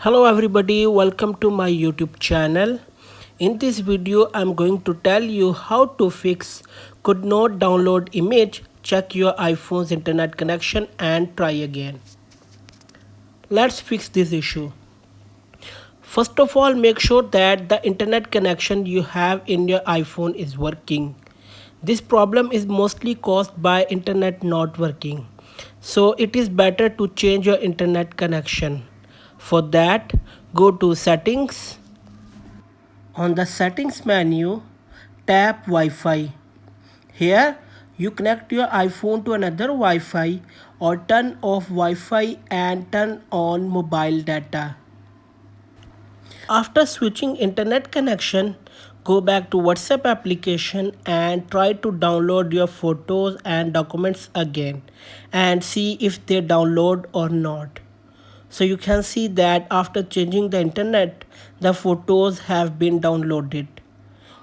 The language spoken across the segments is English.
Hello everybody, welcome to my YouTube channel. In this video, I'm going to tell you how to fix could not download image, check your iPhone's internet connection and try again. Let's fix this issue. First of all, make sure that the internet connection you have in your iPhone is working. This problem is mostly caused by internet not working. So it is better to change your internet connection. For that, go to settings. On the settings menu, tap Wi-Fi. Here, you connect your iPhone to another Wi-Fi or turn off Wi-Fi and turn on mobile data. After switching internet connection, go back to WhatsApp application and try to download your photos and documents again and see if they download or not. So you can see that after changing the internet, the photos have been downloaded.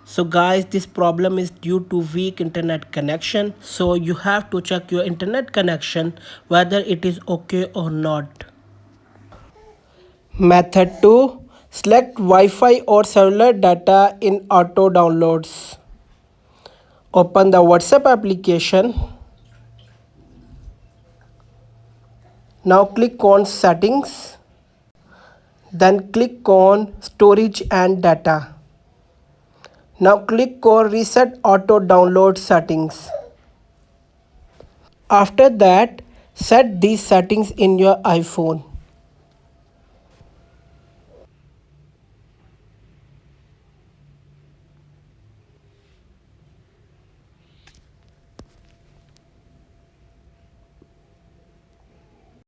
So guys, this problem is due to weak internet connection. So you have to check your internet connection whether it is okay or not. Method 2. Select Wi-Fi or cellular data in auto downloads. Open the WhatsApp application. Now click on settings. Then click on storage and data. Now click on reset auto download settings. After that, set these settings in your iPhone.